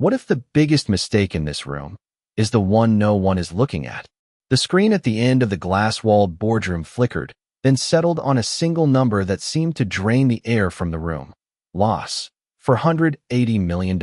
What if the biggest mistake in this room is the one no one is looking at? The screen at the end of the glass-walled boardroom flickered, then settled on a single number that seemed to drain the air from the room. Loss. $480 million.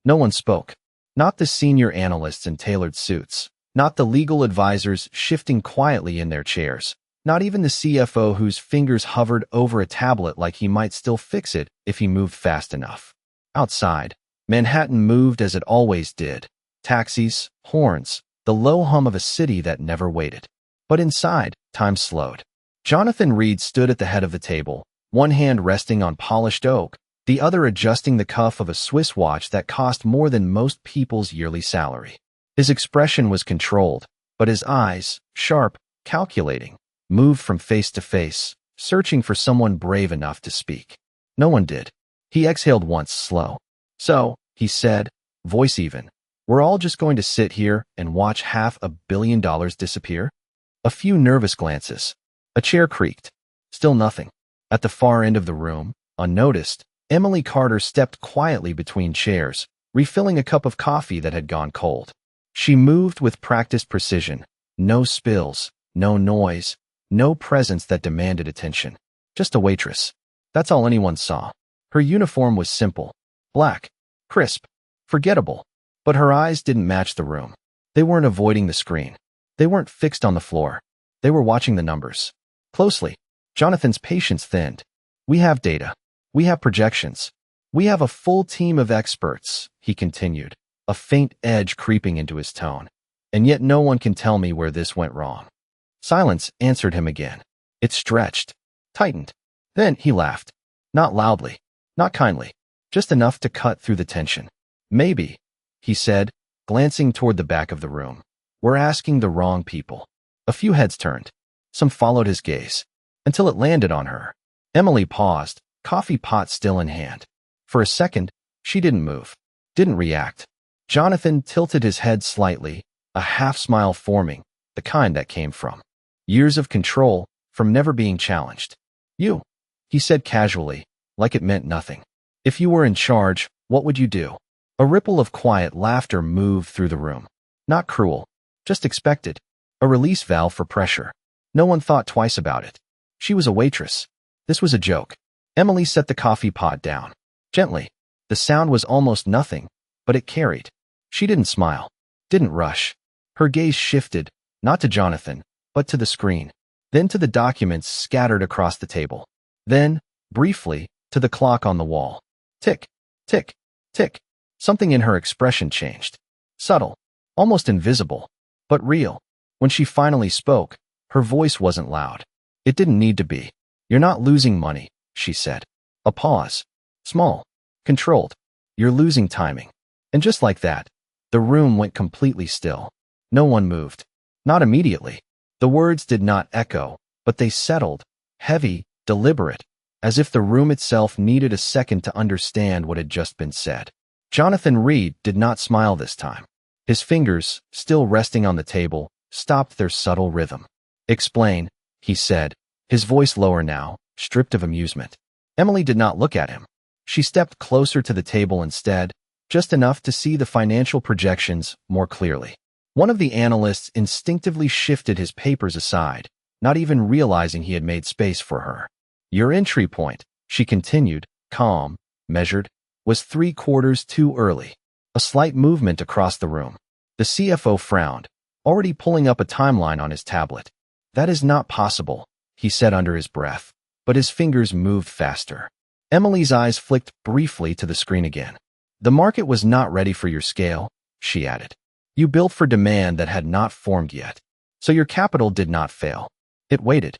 No one spoke. Not the senior analysts in tailored suits. Not the legal advisors shifting quietly in their chairs. Not even the CFO whose fingers hovered over a tablet like he might still fix it if he moved fast enough. Outside, Manhattan moved as it always did. Taxis, horns, the low hum of a city that never waited. But inside, time slowed. Jonathan Reed stood at the head of the table, one hand resting on polished oak, the other adjusting the cuff of a Swiss watch that cost more than most people's yearly salary. His expression was controlled, but his eyes, sharp, calculating, moved from face to face, searching for someone brave enough to speak. No one did. He exhaled once, slow. "So," he said, voice even, "we're all just going to sit here and watch $500 million disappear?" A few nervous glances. A chair creaked. Still nothing. At the far end of the room, unnoticed, Emily Carter stepped quietly between chairs, refilling a cup of coffee that had gone cold. She moved with practiced precision. No spills, no noise, no presence that demanded attention. Just a waitress. That's all anyone saw. Her uniform was simple. Black. Crisp. Forgettable. But her eyes didn't match the room. They weren't avoiding the screen. They weren't fixed on the floor. They were watching the numbers. Closely. Jonathan's patience thinned. "We have data. We have projections. We have a full team of experts," he continued, a faint edge creeping into his tone. "And yet no one can tell me where this went wrong." Silence answered him again. It stretched, tightened. Then he laughed. Not loudly, not kindly, just enough to cut through the tension. "Maybe," he said, glancing toward the back of the room, "we're asking the wrong people." A few heads turned. Some followed his gaze, until it landed on her. Emily paused, coffee pot still in hand. For a second, she didn't move, didn't react. Jonathan tilted his head slightly, a half-smile forming, the kind that came from years of control, from never being challenged. "You," he said casually, like it meant nothing. "If you were in charge, what would you do?" A ripple of quiet laughter moved through the room. Not cruel, just expected. A release valve for pressure. No one thought twice about it. She was a waitress. This was a joke. Emily set the coffee pot down. Gently. The sound was almost nothing, but it carried. She didn't smile. Didn't rush. Her gaze shifted, not to Jonathan, but to the screen. Then to the documents scattered across the table. Then, briefly, to the clock on the wall. Tick, tick, tick. Something in her expression changed. Subtle. Almost invisible. But real. When she finally spoke, her voice wasn't loud. It didn't need to be. "You're not losing money," she said. A pause. Small. Controlled. "You're losing timing." And just like that, the room went completely still. No one moved. Not immediately. The words did not echo, but they settled, heavy, deliberate, as if the room itself needed a second to understand what had just been said. Jonathan Reed did not smile this time. His fingers, still resting on the table, stopped their subtle rhythm. "Explain," he said, his voice lower now, stripped of amusement. Emily did not look at him. She stepped closer to the table instead, just enough to see the financial projections more clearly. One of the analysts instinctively shifted his papers aside, not even realizing he had made space for her. "Your entry point," she continued, calm, measured, was 3/4 too early. A slight movement across the room. The CFO frowned, already pulling up a timeline on his tablet. "That is not possible," he said under his breath, but his fingers moved faster. Emily's eyes flicked briefly to the screen again. "The market was not ready for your scale," she added. "You built for demand that had not formed yet. So your capital did not fail. It waited."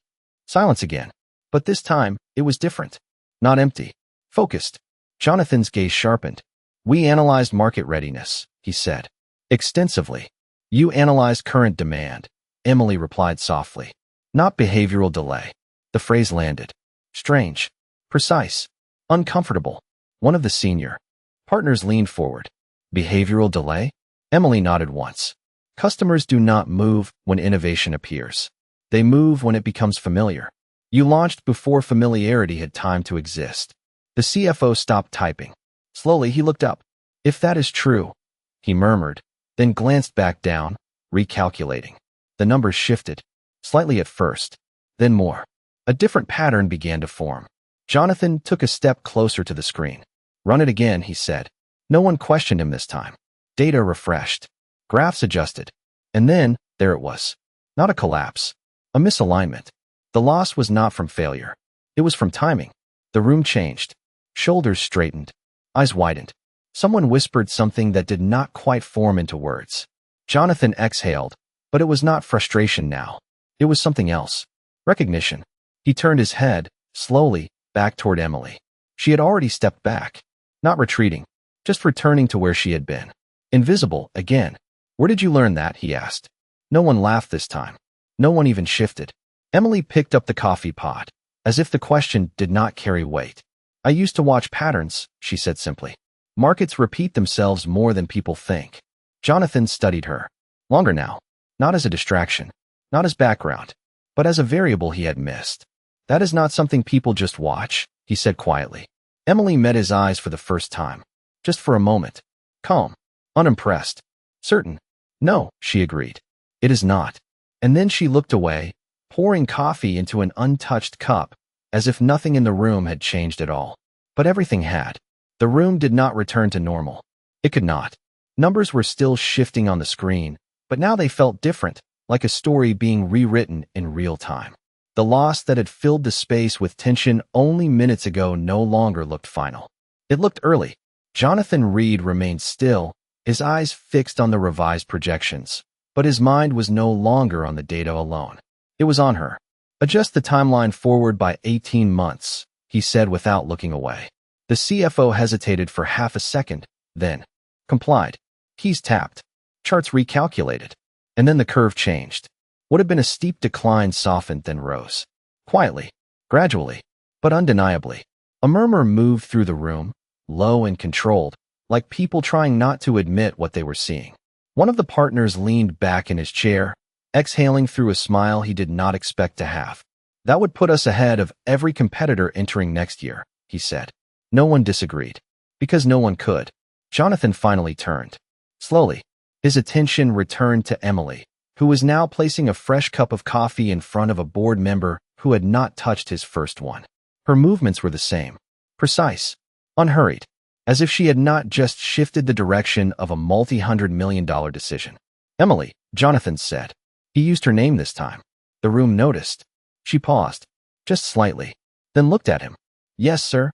Silence again. But this time, it was different. Not empty. Focused. Jonathan's gaze sharpened. "We analyzed market readiness," he said. "Extensively." "You analyzed current demand," Emily replied softly. "Not behavioral delay." The phrase landed. Strange. Precise. Uncomfortable. One of the senior partners leaned forward. "Behavioral delay?" Emily nodded once. "Customers do not move when innovation appears. They move when it becomes familiar. You launched before familiarity had time to exist." The CFO stopped typing. Slowly, he looked up. If that is true, he murmured, then glanced back down, recalculating. The numbers shifted, slightly at first, then more. A different pattern began to form. Jonathan took a step closer to the screen. Run it again, he said. No one questioned him this time. Data refreshed. Graphs adjusted. And then, there it was. Not a collapse. A misalignment. The loss was not from failure. It was from timing. The room changed. Shoulders straightened. Eyes widened. Someone whispered something that did not quite form into words. Jonathan exhaled, but it was not frustration now. It was something else. Recognition. He turned his head, slowly, back toward Emily. She had already stepped back. Not retreating. Just returning to where she had been. Invisible, again. Where did you learn that? He asked. No one laughed this time. No one even shifted. Emily picked up the coffee pot, as if the question did not carry weight. I used to watch patterns, she said simply. Markets repeat themselves more than people think. Jonathan studied her. Longer now. Not as a distraction. Not as background. But as a variable he had missed. That is not something people just watch, he said quietly. Emily met his eyes for the first time. Just for a moment. Calm. Unimpressed. Certain. No, she agreed. It is not. And then she looked away, pouring coffee into an untouched cup, as if nothing in the room had changed at all. But everything had. The room did not return to normal. It could not. Numbers were still shifting on the screen, but now they felt different, like a story being rewritten in real time. The loss that had filled the space with tension only minutes ago no longer looked final. It looked early. Jonathan Reed remained still, his eyes fixed on the revised projections, but his mind was no longer on the data alone. It was on her. Adjust the timeline forward by 18 months, he said without looking away. The CFO hesitated for half a second, then complied. Keys tapped. Charts recalculated. And then the curve changed. What had been a steep decline softened then rose. Quietly, gradually, but undeniably. A murmur moved through the room, low and controlled, like people trying not to admit what they were seeing. One of the partners leaned back in his chair, exhaling through a smile he did not expect to have. That would put us ahead of every competitor entering next year, he said. No one disagreed. Because no one could. Jonathan finally turned. Slowly, his attention returned to Emily, who was now placing a fresh cup of coffee in front of a board member who had not touched his first one. Her movements were the same. Precise. Unhurried. As if she had not just shifted the direction of a multi-hundred-million-dollar decision. Emily, Jonathan said. He used her name this time. The room noticed. She paused. Just slightly. Then looked at him. Yes, sir.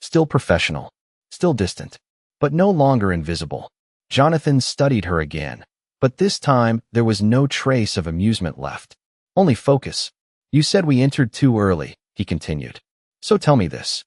Still professional. Still distant. But no longer invisible. Jonathan studied her again. But this time, there was no trace of amusement left. Only focus. You said we entered too early, he continued. So tell me this.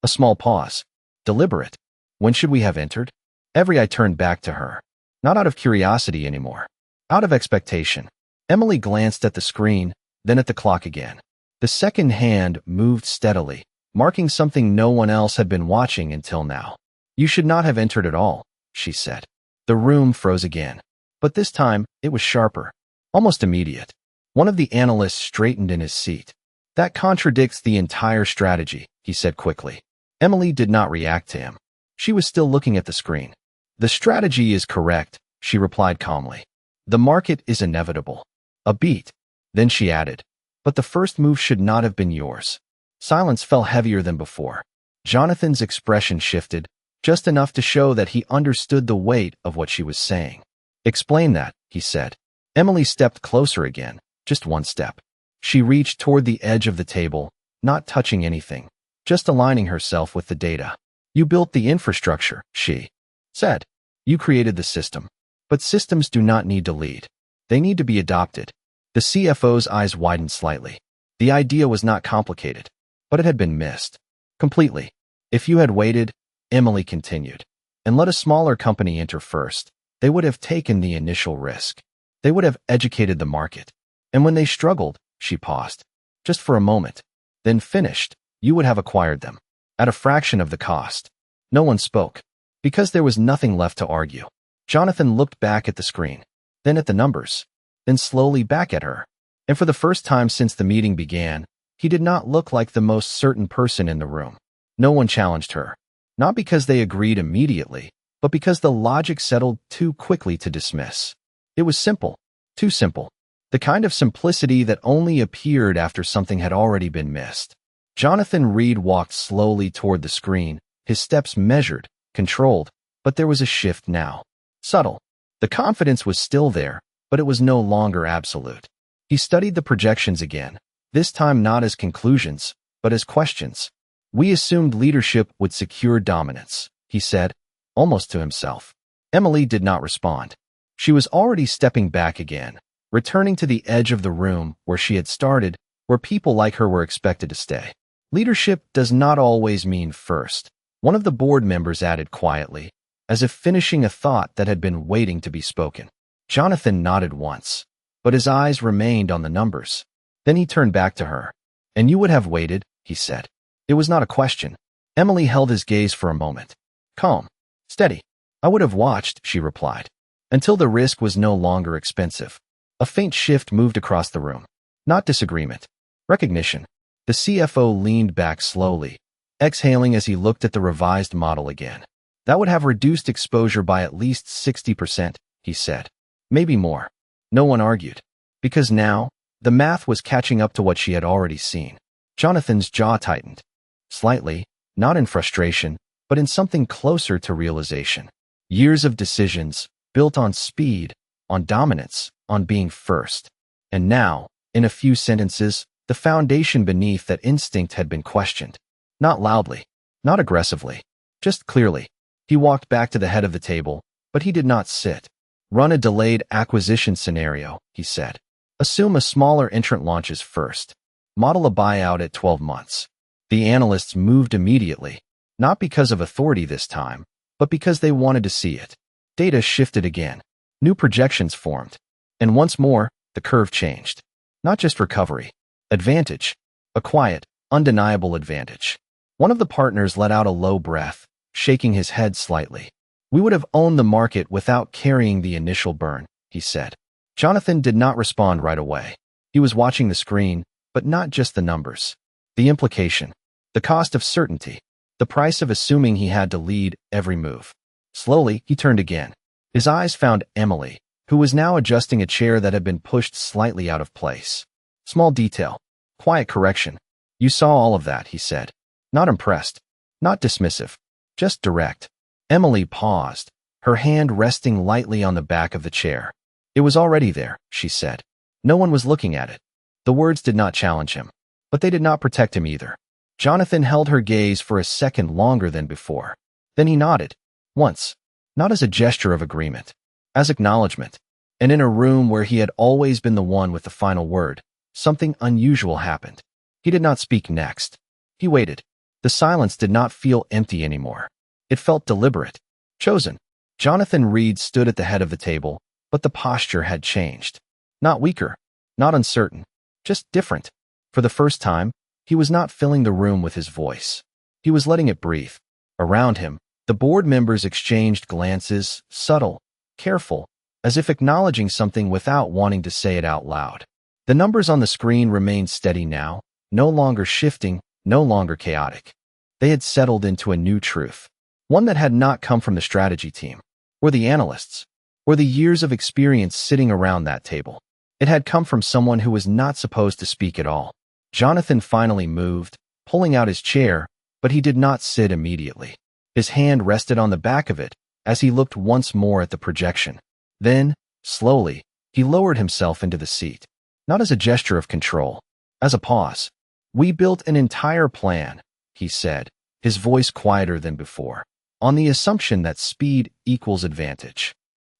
A small pause. Deliberate. When should we have entered? Every eye turned back to her. Not out of curiosity anymore. Out of expectation. Emily glanced at the screen, then at the clock again. The second hand moved steadily, marking something no one else had been watching until now. You should not have entered at all, she said. The room froze again. But this time, it was sharper. Almost immediate. One of the analysts straightened in his seat. That contradicts the entire strategy, he said quickly. Emily did not react to him. She was still looking at the screen. The strategy is correct, she replied calmly. The market is inevitable. A beat. Then she added, but the first move should not have been yours. Silence fell heavier than before. Jonathan's expression shifted, just enough to show that he understood the weight of what she was saying. Explain that, he said. Emily stepped closer again, just one step. She reached toward the edge of the table, not touching anything, just aligning herself with the data. You built the infrastructure, she said. You created the system. But systems do not need to lead. They need to be adopted. The CFO's eyes widened slightly. The idea was not complicated, but it had been missed. Completely. If you had waited, Emily continued, and let a smaller company enter first, they would have taken the initial risk. They would have educated the market. And when they struggled, she paused, just for a moment, then finished, you would have acquired them. At a fraction of the cost. No one spoke. Because there was nothing left to argue. Jonathan looked back at the screen, then at the numbers, then slowly back at her. And for the first time since the meeting began, he did not look like the most certain person in the room. No one challenged her. Not because they agreed immediately, but because the logic settled too quickly to dismiss. It was simple, too simple. The kind of simplicity that only appeared after something had already been missed. Jonathan Reed walked slowly toward the screen, his steps measured, controlled, but there was a shift now. Subtle. The confidence was still there, but it was no longer absolute. He studied the projections again, this time not as conclusions, but as questions. We assumed leadership would secure dominance, he said, almost to himself. Emily did not respond. She was already stepping back again, returning to the edge of the room where she had started, where people like her were expected to stay. Leadership does not always mean first, one of the board members added quietly, as if finishing a thought that had been waiting to be spoken. Jonathan nodded once, but his eyes remained on the numbers. Then he turned back to her. And you would have waited, he said. It was not a question. Emily held his gaze for a moment. Calm. Steady. I would have watched, she replied, until the risk was no longer expensive. A faint shift moved across the room. Not disagreement. Recognition. The CFO leaned back slowly, exhaling as he looked at the revised model again. That would have reduced exposure by at least 60%, he said. Maybe more. No one argued. Because now, the math was catching up to what she had already seen. Jonathan's jaw tightened. Slightly, not in frustration, but in something closer to realization. Years of decisions, built on speed, on dominance, on being first. And now, in a few sentences, the foundation beneath that instinct had been questioned. Not loudly, not aggressively, just clearly. He walked back to the head of the table, but he did not sit. Run a delayed acquisition scenario, he said. Assume a smaller entrant launches first. Model a buyout at 12 months. The analysts moved immediately, not because of authority this time, but because they wanted to see it. Data shifted again. New projections formed. And once more, the curve changed. Not just recovery. Advantage. A quiet, undeniable advantage. One of the partners let out a low breath, shaking his head slightly. We would have owned the market without carrying the initial burn, he said. Jonathan did not respond right away. He was watching the screen, but not just the numbers. The implication. The cost of certainty. The price of assuming he had to lead every move. Slowly, he turned again. His eyes found Emily, who was now adjusting a chair that had been pushed slightly out of place. Small detail. Quiet correction. You saw all of that, he said. Not impressed. Not dismissive. Just direct. Emily paused, her hand resting lightly on the back of the chair. It was already there, she said. No one was looking at it. The words did not challenge him, but they did not protect him either. Jonathan held her gaze for a second longer than before. Then he nodded. Once. Not as a gesture of agreement. As acknowledgement. And in a room where he had always been the one with the final word, something unusual happened. He did not speak next. He waited. The silence did not feel empty anymore. It felt deliberate. Chosen. Jonathan Reed stood at the head of the table, but the posture had changed. Not weaker. Not uncertain. Just different. For the first time, he was not filling the room with his voice. He was letting it breathe. Around him, the board members exchanged glances, subtle, careful, as if acknowledging something without wanting to say it out loud. The numbers on the screen remained steady now, no longer shifting, no longer chaotic. They had settled into a new truth. One that had not come from the strategy team, or the analysts, or the years of experience sitting around that table. It had come from someone who was not supposed to speak at all. Jonathan finally moved, pulling out his chair, but he did not sit immediately. His hand rested on the back of it as he looked once more at the projection. Then, slowly, he lowered himself into the seat, not as a gesture of control, as a pause. We built an entire plan, he said, his voice quieter than before, on the assumption that speed equals advantage.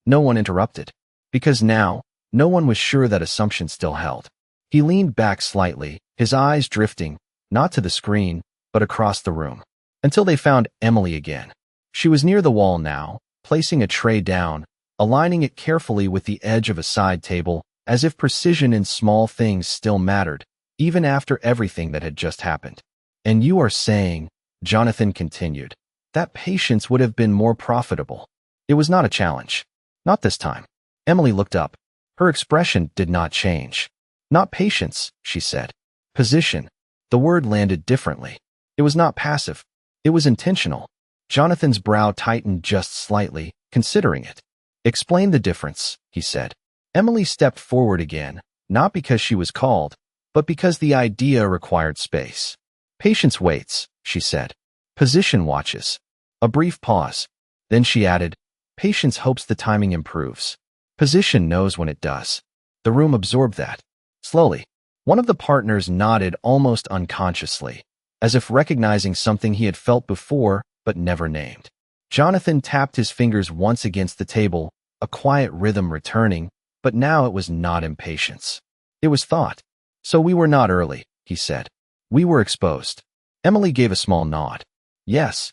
No one interrupted, because now, no one was sure that assumption still held. He leaned back slightly, his eyes drifting, not to the screen, but across the room, until they found Emily again. She was near the wall now, placing a tray down, aligning it carefully with the edge of a side table, as if precision in small things still mattered, even after everything that had just happened. And you are saying, Jonathan continued, that patience would have been more profitable. It was not a challenge. Not this time. Emily looked up. Her expression did not change. Not patience, she said. Position. The word landed differently. It was not passive. It was intentional. Jonathan's brow tightened just slightly, considering it. Explain the difference, he said. Emily stepped forward again, not because she was called, but because the idea required space. Patience waits, she said. Position watches. A brief pause. Then she added, Patience hopes the timing improves. Position knows when it does. The room absorbed that. Slowly, one of the partners nodded almost unconsciously, as if recognizing something he had felt before but never named. Jonathan tapped his fingers once against the table, a quiet rhythm returning, but now it was not impatience. It was thought. So we were not early, he said. We were exposed. Emily gave a small nod. Yes.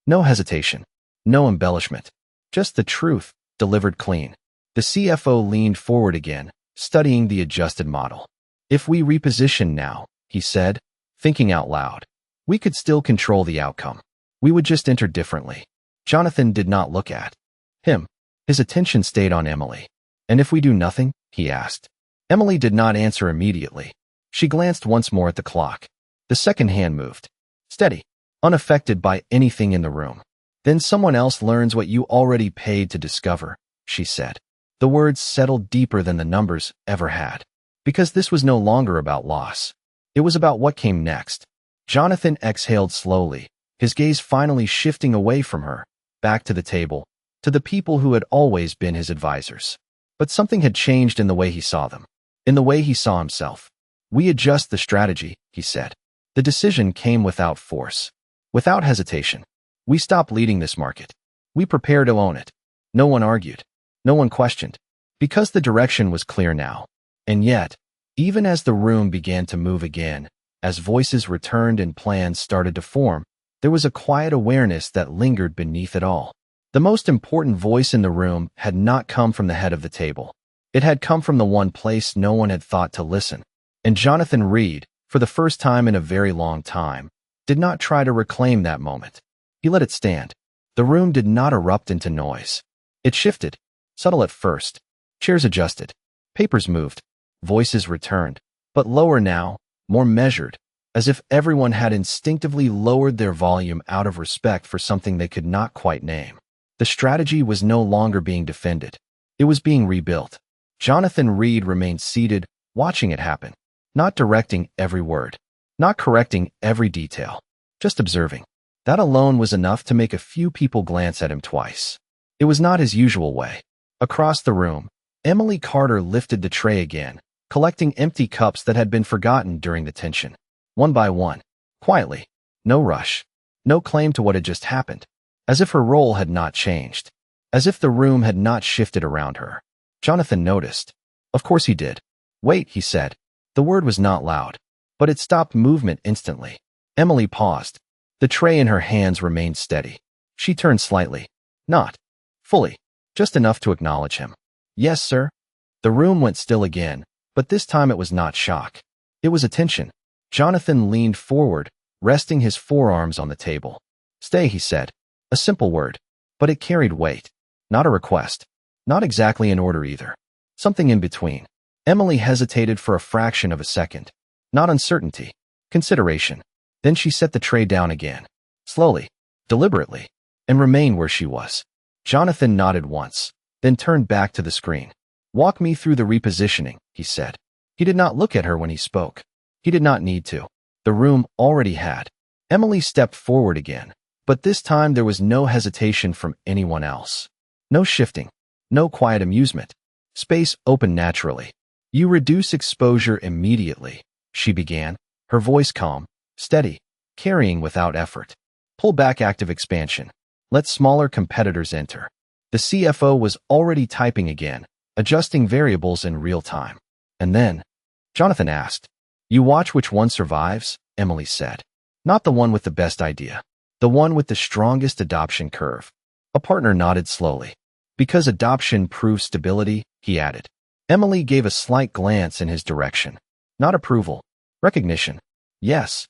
No hesitation. No embellishment. Just the truth, delivered clean. The CFO leaned forward again, studying the adjusted model. If we reposition now, he said, thinking out loud, we could still control the outcome. We would just enter differently. Jonathan did not look at him. His attention stayed on Emily. And if we do nothing? He asked. Emily did not answer immediately. She glanced once more at the clock. The second hand moved. Steady. Unaffected by anything in the room. Then someone else learns what you already paid to discover, she said. The words settled deeper than the numbers ever had. Because this was no longer about loss. It was about what came next. Jonathan exhaled slowly, his gaze finally shifting away from her, back to the table, to the people who had always been his advisors. But something had changed in the way he saw them, in the way he saw himself. We adjust the strategy, he said. The decision came without force, without hesitation. We stop leading this market. We prepare to own it. No one argued. No one questioned. Because the direction was clear now. And yet, even as the room began to move again, as voices returned and plans started to form, there was a quiet awareness that lingered beneath it all. The most important voice in the room had not come from the head of the table. It had come from the one place no one had thought to listen. And Jonathan Reed, for the first time in a very long time, did not try to reclaim that moment. He let it stand. The room did not erupt into noise. It shifted, subtle at first. Chairs adjusted. Papers moved. Voices returned, but lower now, more measured, as if everyone had instinctively lowered their volume out of respect for something they could not quite name. The strategy was no longer being defended. It was being rebuilt. Jonathan Reed remained seated, watching it happen, not directing every word, not correcting every detail, just observing. That alone was enough to make a few people glance at him twice. It was not his usual way. Across the room, Emily Carter lifted the tray again, collecting empty cups that had been forgotten during the tension. One by one, quietly, no rush, no claim to what had just happened, as if her role had not changed, as if the room had not shifted around her. Jonathan noticed. Of course he did. Wait, he said. The word was not loud, but it stopped movement instantly. Emily paused. The tray in her hands remained steady. She turned slightly. Not fully, just enough to acknowledge him. Yes, sir. The room went still again, but this time it was not shock. It was attention. Jonathan leaned forward, resting his forearms on the table. Stay, he said. A simple word, but it carried weight. Not a request. Not exactly an order either. Something in between. Emily hesitated for a fraction of a second. Not uncertainty. Consideration. Then she set the tray down again. Slowly. Deliberately. And remained where she was. Jonathan nodded once, then turned back to the screen. Walk me through the repositioning, he said. He did not look at her when he spoke. He did not need to. The room already had. Emily stepped forward again, but this time there was no hesitation from anyone else. No shifting. No quiet amusement. Space opened naturally. You reduce exposure immediately, she began, her voice calm, steady, carrying without effort. Pull back active expansion. Let smaller competitors enter. The CFO was already typing again, adjusting variables in real time. And then, Jonathan asked, You watch which one survives? Emily said. Not the one with the best idea. The one with the strongest adoption curve. A partner nodded slowly. Because adoption proves stability, he added. Emily gave a slight glance in his direction. Not approval. Recognition. Yes.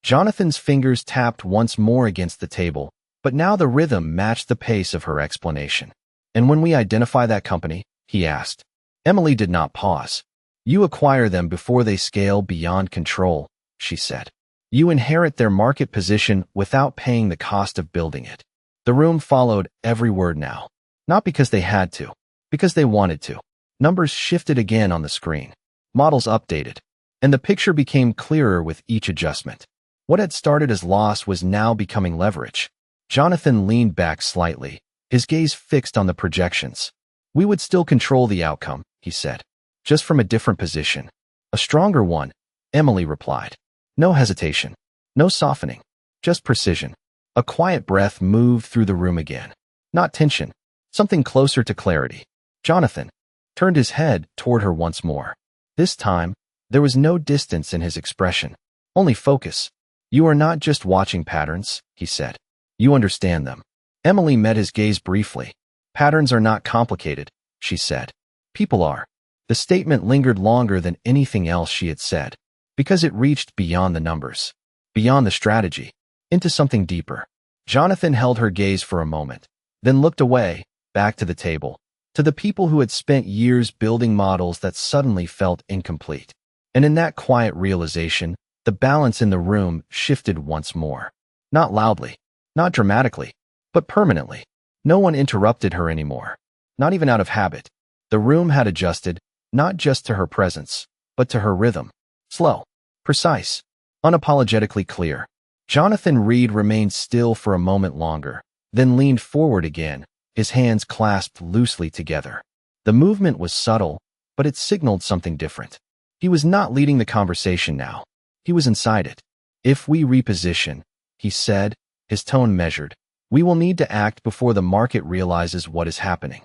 Jonathan's fingers tapped once more against the table, but now the rhythm matched the pace of her explanation. And when we identify that company, he asked. Emily did not pause. You acquire them before they scale beyond control, she said. You inherit their market position without paying the cost of building it. The room followed every word now. Not because they had to, because they wanted to. Numbers shifted again on the screen. Models updated, and the picture became clearer with each adjustment. What had started as loss was now becoming leverage. Jonathan leaned back slightly, his gaze fixed on the projections. We would still control the outcome, he said. Just from a different position. A stronger one, Emily replied. No hesitation. No softening. Just precision. A quiet breath moved through the room again. Not tension. Something closer to clarity. Jonathan turned his head toward her once more. This time, there was no distance in his expression. Only focus. You are not just watching patterns, he said. You understand them. Emily met his gaze briefly. Patterns are not complicated, she said. People are. The statement lingered longer than anything else she had said, because it reached beyond the numbers, beyond the strategy, into something deeper. Jonathan held her gaze for a moment, then looked away, back to the table, to the people who had spent years building models that suddenly felt incomplete. And in that quiet realization, the balance in the room shifted once more. Not loudly, not dramatically, but permanently. No one interrupted her anymore, not even out of habit. The room had adjusted, not just to her presence, but to her rhythm. Slow, precise, unapologetically clear. Jonathan Reed remained still for a moment longer, then leaned forward again, his hands clasped loosely together. The movement was subtle, but it signaled something different. He was not leading the conversation now. He was inside it. If we reposition, he said, his tone measured, we will need to act before the market realizes what is happening.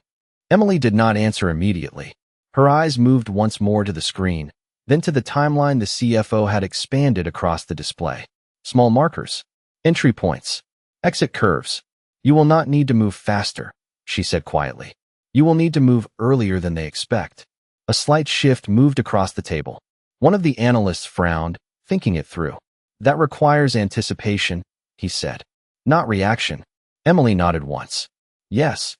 Emily did not answer immediately. Her eyes moved once more to the screen, then to the timeline the CFO had expanded across the display. Small markers, entry points, exit curves. You will not need to move faster, she said quietly. You will need to move earlier than they expect. A slight shift moved across the table. One of the analysts frowned, thinking it through. That requires anticipation, he said. Not reaction. Emily nodded once. Yes.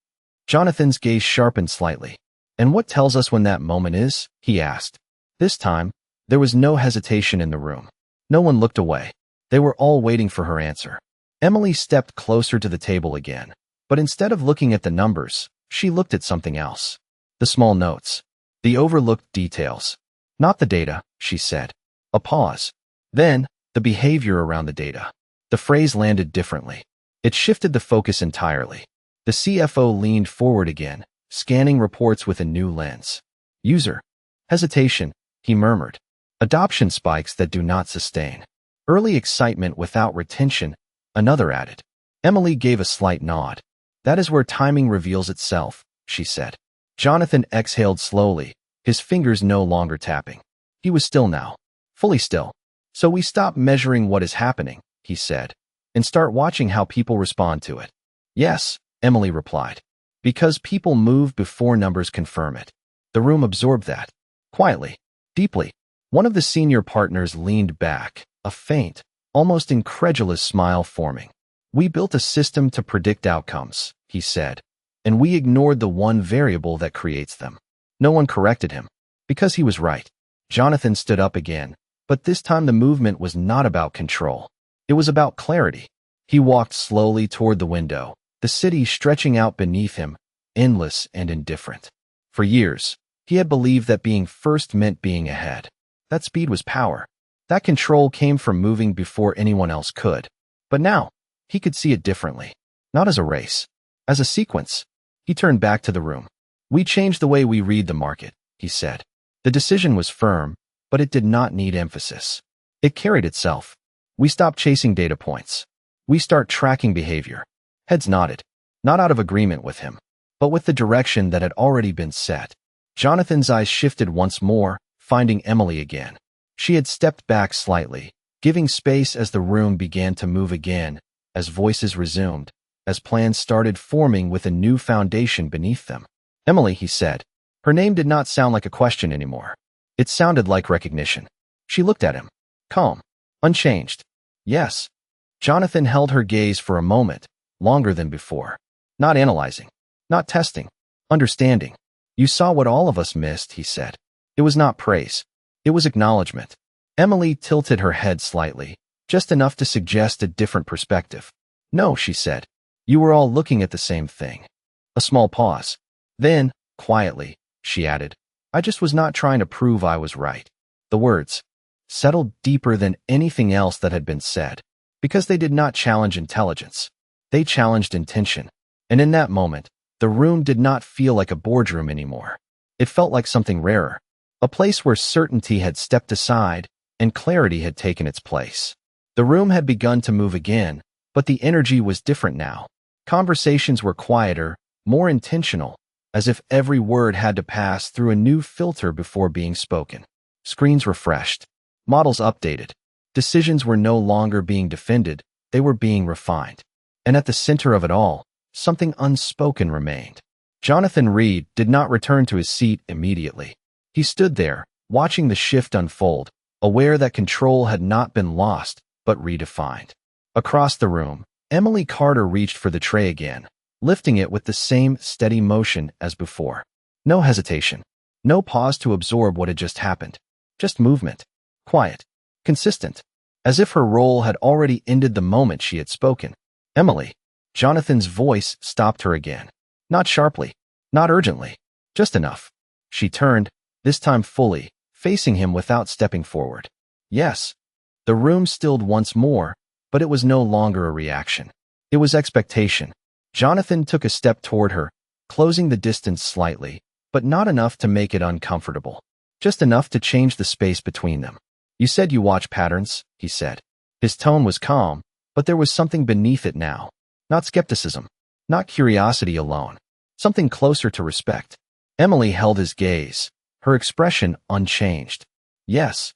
Jonathan's gaze sharpened slightly. And what tells us when that moment is? He asked. This time, there was no hesitation in the room. No one looked away. They were all waiting for her answer. Emily stepped closer to the table again, but instead of looking at the numbers, she looked at something else. The small notes. The overlooked details. Not the data, she said. A pause. Then, the behavior around the data. The phrase landed differently. It shifted the focus entirely. The CFO leaned forward again, scanning reports with a new lens. User. Hesitation, he murmured. Adoption spikes that do not sustain. Early excitement without retention, another added. Emily gave a slight nod. That is where timing reveals itself, she said. Jonathan exhaled slowly, his fingers no longer tapping. He was still now. Fully still. So we stop measuring what is happening, he said, and start watching how people respond to it. Yes, Emily replied. Because people move before numbers confirm it. The room absorbed that. Quietly, deeply. One of the senior partners leaned back, a faint, almost incredulous smile forming. We built a system to predict outcomes, he said, and we ignored the one variable that creates them. No one corrected him, because he was right. Jonathan stood up again, but this time the movement was not about control. It was about clarity. He walked slowly toward the window, the city stretching out beneath him, endless and indifferent. For years, he had believed that being first meant being ahead. That speed was power. That control came from moving before anyone else could. But now, he could see it differently. Not as a race, as a sequence. He turned back to the room. We changed the way we read the market, he said. The decision was firm, but it did not need emphasis. It carried itself. We stopped chasing data points. We start tracking behavior. Heads nodded, not out of agreement with him, but with the direction that had already been set. Jonathan's eyes shifted once more, finding Emily again. She had stepped back slightly, giving space as the room began to move again, as voices resumed, as plans started forming with a new foundation beneath them. Emily, he said. Her name did not sound like a question anymore. It sounded like recognition. She looked at him. Calm. Unchanged. Yes. Jonathan held her gaze for a moment, longer than before. Not analyzing. Not testing. Understanding. You saw what all of us missed, he said. It was not praise. It was acknowledgement. Emily tilted her head slightly, just enough to suggest a different perspective. No, she said. You were all looking at the same thing. A small pause. Then, quietly, she added, I just was not trying to prove I was right. The words settled deeper than anything else that had been said, because they did not challenge intelligence. They challenged intention. And in that moment, the room did not feel like a boardroom anymore. It felt like something rarer, a place where certainty had stepped aside and clarity had taken its place. The room had begun to move again, but the energy was different now. Conversations were quieter, more intentional, as if every word had to pass through a new filter before being spoken. Screens refreshed, models updated. Decisions were no longer being defended, they were being refined. And at the center of it all, something unspoken remained. Jonathan Reed did not return to his seat immediately. He stood there, watching the shift unfold, aware that control had not been lost, but redefined. Across the room, Emily Carter reached for the tray again, lifting it with the same steady motion as before. No hesitation, no pause to absorb what had just happened. Just movement. Quiet. Consistent. As if her role had already ended the moment she had spoken. Emily. Jonathan's voice stopped her again. Not sharply, not urgently, just enough. She turned, this time fully, facing him without stepping forward. Yes. The room stilled once more, but it was no longer a reaction. It was expectation. Jonathan took a step toward her, closing the distance slightly, but not enough to make it uncomfortable. Just enough to change the space between them. You said you watch patterns, he said. His tone was calm, but there was something beneath it now. Not skepticism, not curiosity alone. Something closer to respect. Emily held his gaze, her expression unchanged. Yes.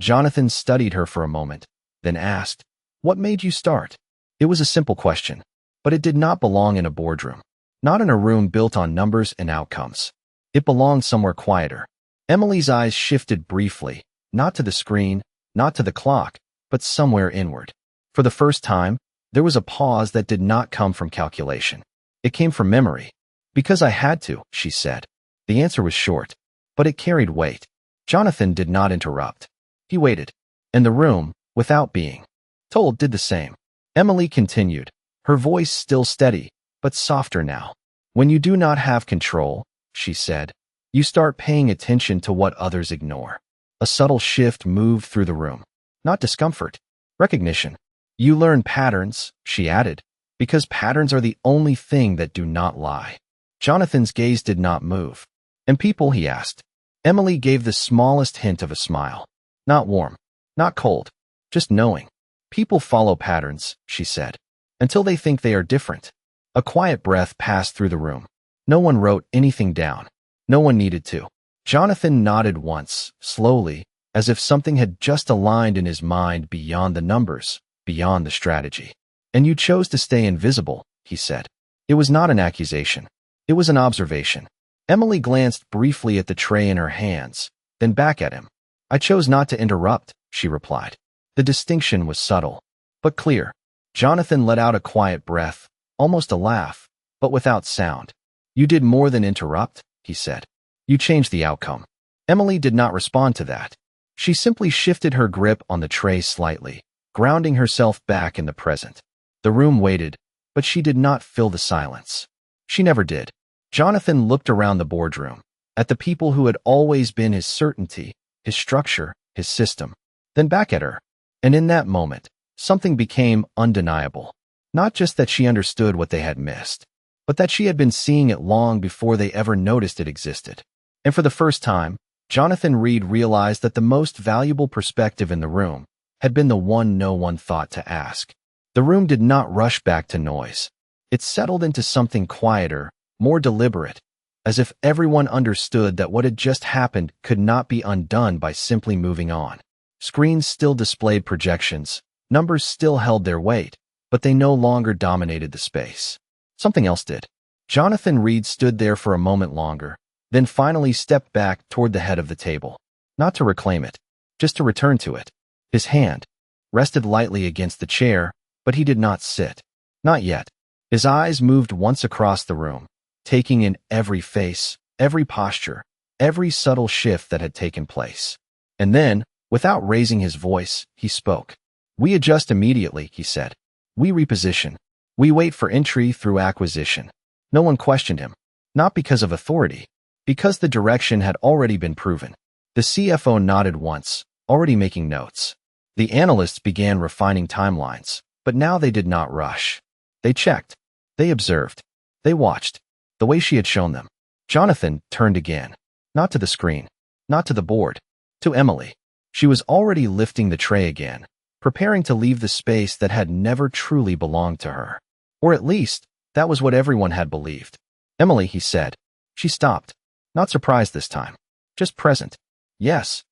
Jonathan studied her for a moment, then asked, what made you start? It was a simple question, but it did not belong in a boardroom. Not in a room built on numbers and outcomes. It belonged somewhere quieter. Emily's eyes shifted briefly, not to the screen, not to the clock, but somewhere inward. For the first time, there was a pause that did not come from calculation. It came from memory. Because I had to, she said. The answer was short, but it carried weight. Jonathan did not interrupt. He waited. And the room, without being told, did the same. Emily continued, her voice still steady, but softer now. When you do not have control, she said, you start paying attention to what others ignore. A subtle shift moved through the room. Not discomfort, recognition. You learn patterns, she added, because patterns are the only thing that do not lie. Jonathan's gaze did not move. And people, he asked. Emily gave the smallest hint of a smile. Not warm, not cold, just knowing. People follow patterns, she said, until they think they are different. A quiet breath passed through the room. No one wrote anything down. No one needed to. Jonathan nodded once, slowly, as if something had just aligned in his mind beyond the numbers, beyond the strategy. And you chose to stay invisible, he said. It was not an accusation. It was an observation. Emily glanced briefly at the tray in her hands, then back at him. I chose not to interrupt, she replied. The distinction was subtle, but clear. Jonathan let out a quiet breath, almost a laugh, but without sound. You did more than interrupt, he said. You changed the outcome. Emily did not respond to that. She simply shifted her grip on the tray slightly, grounding herself back in the present. The room waited, but she did not fill the silence. She never did. Jonathan looked around the boardroom, at the people who had always been his certainty, his structure, his system, then back at her. And in that moment, something became undeniable. Not just that she understood what they had missed, but that she had been seeing it long before they ever noticed it existed. And for the first time, Jonathan Reed realized that the most valuable perspective in the room had been the one no one thought to ask. The room did not rush back to noise. It settled into something quieter, more deliberate, as if everyone understood that what had just happened could not be undone by simply moving on. Screens still displayed projections, numbers still held their weight, but they no longer dominated the space. Something else did. Jonathan Reed stood there for a moment longer, then finally stepped back toward the head of the table. Not to reclaim it, just to return to it. His hand rested lightly against the chair, but he did not sit. Not yet. His eyes moved once across the room, taking in every face, every posture, every subtle shift that had taken place. And then, without raising his voice, he spoke. We adjust immediately, he said. We reposition. We wait for entry through acquisition. No one questioned him. Not because of authority, because the direction had already been proven. The CFO nodded once, already making notes. The analysts began refining timelines, but now they did not rush. They checked. They observed. They watched. The way she had shown them. Jonathan turned again. Not to the screen. Not to the board. To Emily. She was already lifting the tray again, preparing to leave the space that had never truly belonged to her. Or at least, that was what everyone had believed. Emily, he said. She stopped. Not surprised this time. Just present. Yes.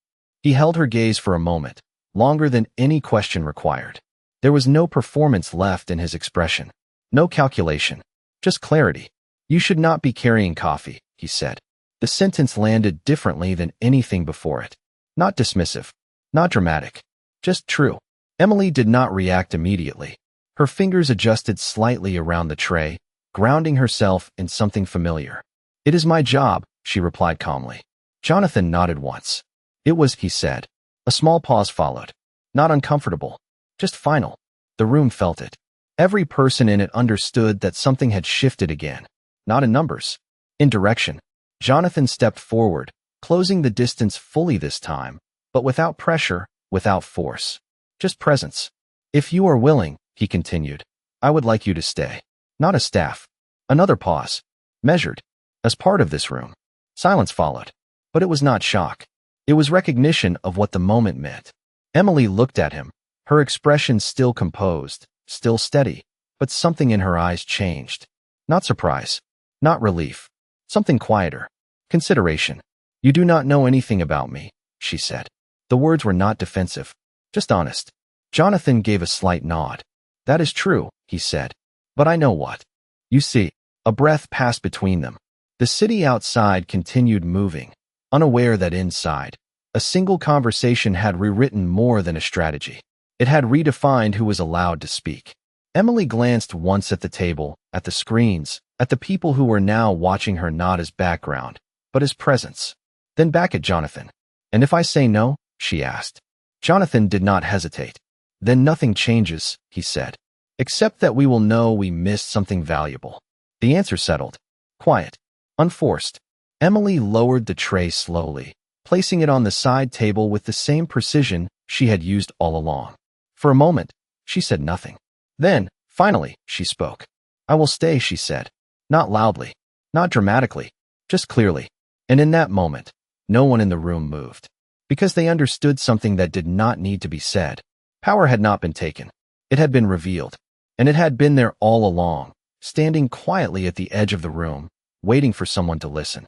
He held her gaze for a moment, longer than any question required. There was no performance left in his expression. No calculation. Just clarity. You should not be carrying coffee, he said. The sentence landed differently than anything before it. Not dismissive. Not dramatic. Just true. Emily did not react immediately. Her fingers adjusted slightly around the tray, grounding herself in something familiar. It is my job, she replied calmly. Jonathan nodded once. It was, he said. A small pause followed. Not uncomfortable. Just final. The room felt it. Every person in it understood that something had shifted again. Not in numbers. In direction. Jonathan stepped forward, closing the distance fully this time, but without pressure, without force. Just presence. If you are willing, he continued, I would like you to stay. Not as staff. Another pause. Measured. As part of this room. Silence followed. But it was not shock. It was recognition of what the moment meant. Emily looked at him, her expression still composed, still steady, but something in her eyes changed. Not surprise. Not relief. Something quieter. Consideration. You do not know anything about me, she said. The words were not defensive. Just honest. Jonathan gave a slight nod. That is true, he said. But I know what. You see, a breath passed between them. The city outside continued moving, unaware that inside, a single conversation had rewritten more than a strategy. It had redefined who was allowed to speak. Emily glanced once at the table, at the screens, at the people who were now watching her not as background, but as presence. Then back at Jonathan. And if I say no? She asked. Jonathan did not hesitate. Then nothing changes, he said. Except that we will know we missed something valuable. The answer settled. Quiet. Unforced. Emily lowered the tray slowly, placing it on the side table with the same precision she had used all along. For a moment, she said nothing. Then, finally, she spoke. I will stay, she said. Not loudly, not dramatically, just clearly. And in that moment, no one in the room moved. Because they understood something that did not need to be said. Power had not been taken. It had been revealed. And it had been there all along, standing quietly at the edge of the room, waiting for someone to listen.